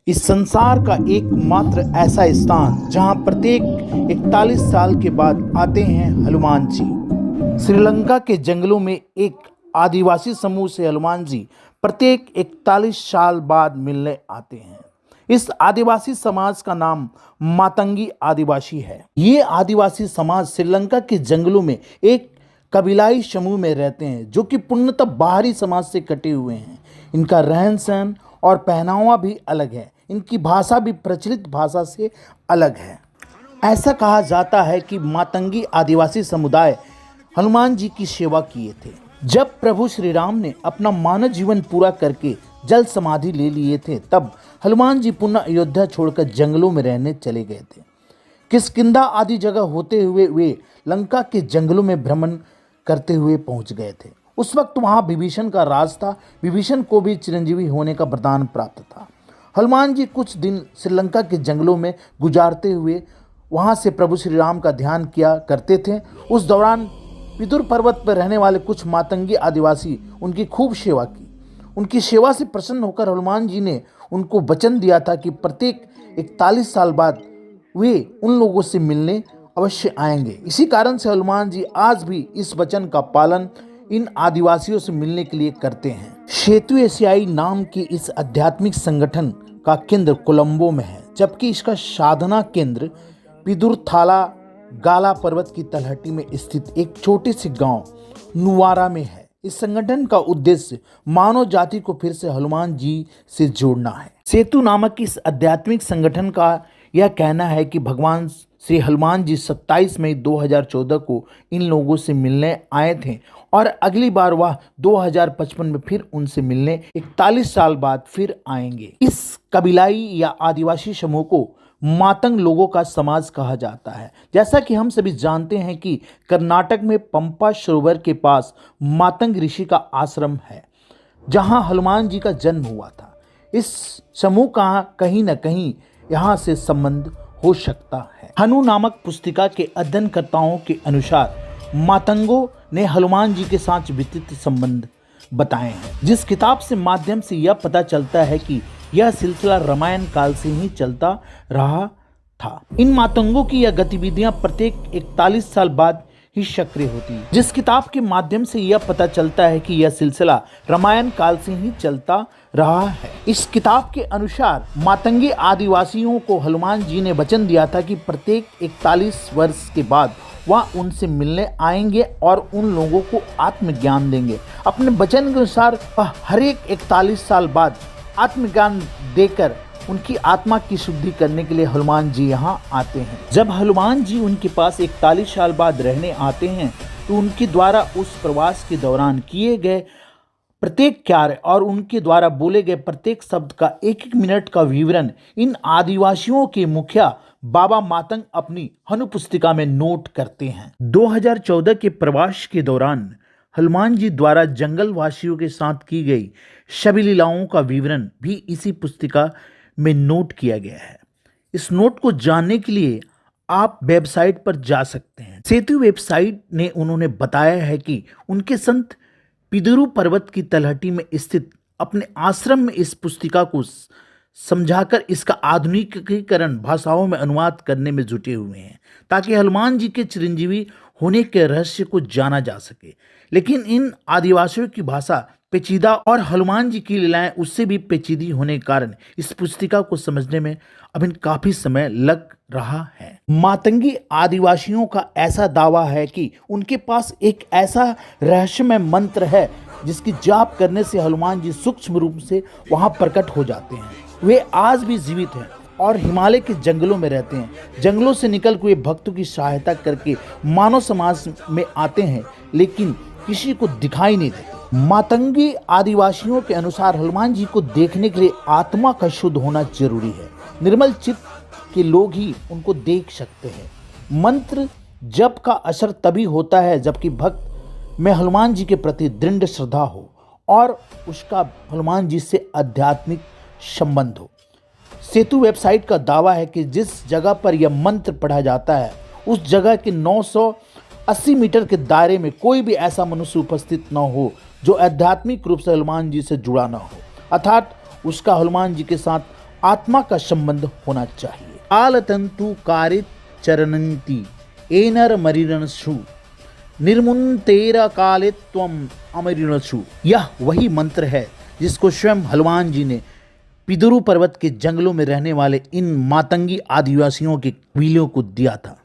इस संसार का एकमात्र ऐसा स्थान जहां प्रत्येक 41 साल के बाद आते हैं हनुमान जी। श्रीलंका के जंगलों में एक आदिवासी समूह से हनुमान जी प्रत्येक 41 साल बाद मिलने आते हैं। इस आदिवासी समाज का नाम मातंगी आदिवासी है। ये आदिवासी समाज श्रीलंका के जंगलों में एक कबीलाई समूह में रहते हैं जो कि पूर्णतः बाहरी समाज से कटे हुए हैं। इनका रहन सहन और पहनावा भी अलग है। इनकी भाषा भी प्रचलित भाषा से अलग है। ऐसा कहा जाता है कि मातंगी आदिवासी समुदाय हनुमान जी की सेवा किए थे। जब प्रभु श्री राम ने अपना मानव जीवन पूरा करके जल समाधि ले लिए थे, तब हनुमान जी पुनः अयोध्या छोड़कर जंगलों में रहने चले गए थे। किष्किंधा आदि जगह होते हुए वे लंका के जंगलों में भ्रमण करते हुए पहुंच गए थे। उस वक्त वहां विभीषण का राज था। विभीषण को भी चिरंजीवी होने का वरदान प्राप्त था। हनुमान जी कुछ दिन श्रीलंका के जंगलों में गुजारते हुए वहां से प्रभु श्री राम का ध्यान किया करते थे। उस दौरान पिदुर पर्वत पर रहने वाले कुछ मातंगी आदिवासी उनकी खूब सेवा की। उनकी सेवा से प्रसन्न होकर हनुमान जी ने उनको वचन दिया था कि प्रत्येक 41 साल बाद वे उन लोगों से मिलने अवश्य आएंगे। इसी कारण से हनुमान जी आज भी इस वचन का पालन इन आदिवासियों से मिलने के लिए करते हैं। सेतु एशियाई नाम के इस आध्यात्मिक संगठन का केंद्र कोलंबो में है, जबकि इसका साधना केंद्र पिदुरथाला गाला पर्वत की तलहटी में स्थित एक छोटे से गांव नुवारा में है। इस संगठन का उद्देश्य मानव जाति को फिर से हनुमान जी से जोड़ना है। सेतु नामक इस आध्यात्मिक संगठन का यह कहना है कि भगवान श्री हनुमान जी 27 मई 2014 को इन लोगों से मिलने आए थे और अगली बार वह 2055 में फिर उनसे मिलने 41 साल बाद फिर आएंगे। इस कबीलाई या आदिवासी समूह को मातंग लोगों का समाज कहा जाता है। जैसा कि हम सभी जानते हैं कि कर्नाटक में पंपा सरोवर के पास मातंग ऋषि का आश्रम है, जहां हनुमान जी का जन्म हुआ था। इस समूह का कहीं न कहीं यहाँ से संबंध हो सकता है। हनु नामक पुस्तिका के अध्ययनकर्ताओं के अनुसार मातंगों ने हनुमान जी के साथ विस्तृत संबंध बताए हैं, जिस किताब से माध्यम से यह पता चलता है कि यह सिलसिला रामायण काल से ही चलता रहा था। इन मातंगों की यह गतिविधियां प्रत्येक 41 साल बाद ही सक्रिय होती है। जिस किताब के माध्यम से यह पता चलता है कि यह सिलसिला रामायण काल से ही चलता रहा है। इस किताब के अनुसार मातंगी आदिवासियों को हनुमान जी ने वचन दिया था कि प्रत्येक 41 वर्ष के बाद वह उनसे मिलने आएंगे और उन लोगों को आत्मज्ञान देंगे। अपने वचन के अनुसार वह हर एक 41 साल बाद आत्मज्ञान देकर उनकी आत्मा की शुद्धि करने के लिए हनुमान जी यहाँ आते हैं। जब हनुमान जी उनके पास 41 साल बाद रहने आते हैं तो उनके द्वारा उस प्रवास के दौरान किए गए प्रत्येक कार्य और उनके द्वारा बोले गए प्रत्येक शब्द का एक मिनट का विवरण इन आदिवासियों के मुखिया बाबा मातंग अपनी हनु पुस्तिका में नोट करते हैं। 2014 के प्रवास के दौरान हनुमान जी द्वारा जंगल वासियों के साथ की गई सभी लीलाओं का विवरण भी इसी पुस्तिका में नोट किया गया है। इस नोट को जानने के लिए आप वेबसाइट पर जा सकते हैं। सेतु वेबसाइट ने उन्होंने बताया है कि उनके संत पिदुरु पर्वत की तलहटी में स्थित अपने आश्रम में इस पुस्तिका को समझाकर इसका आधुनिकीकरण भाषाओं में अनुवाद करने में जुटे हुए हैं, ताकि हनुमान जी के चिरंजीवी होने के रहस्य को जाना जा सके। लेकिन इन आदिवासियों की भाषा पेचीदा और हनुमान जी की लीलाएं उससे भी पेचीदी होने के कारण इस पुस्तिका को समझने में अभी काफी समय लग रहा है। मातंगी आदिवासियों का ऐसा दावा है कि उनके पास एक ऐसा रहस्यमय मंत्र है जिसकी जाप करने से हनुमान जी सूक्ष्म रूप से वहां प्रकट हो जाते हैं। वे आज भी जीवित हैं और हिमालय के जंगलों में रहते हैं। जंगलों से निकल हुए भक्तों की सहायता करके मानव समाज में आते हैं, लेकिन किसी को दिखाई नहीं देते। मातंगी आदिवासियों के अनुसार हनुमान जी को देखने के लिए आत्मा का शुद्ध होना जरूरी है। निर्मल चित्त के लोग ही उनको देख सकते हैं। मंत्र जप का असर तभी होता है जबकि भक्त में हनुमान जी के प्रति दृढ़ श्रद्धा हो और उसका हनुमान जी से आध्यात्मिक संबंध हो। सेतु वेबसाइट का दावा है कि जिस जगह पर यह मंत्र पढ़ा जाता है उस जगह के 980 मीटर के दायरे में कोई भी ऐसा मनुष्य उपस्थित न हो जो आध्यात्मिक रूप से हनुमान जी से जुड़ा न हो, अर्थात उसका हनुमान जी के साथ आत्मा का संबंध होना चाहिए। काल तंतु कारित चरणंती एनर मरिरणसु निर्मुंतेरा काले त्वम अमरिणसु। यह वही मंत्र है जिसको स्वयं हनुमान जी ने पिदुरु पर्वत के जंगलों में रहने वाले इन मातंगी आदिवासियों के कबीलों को दिया था।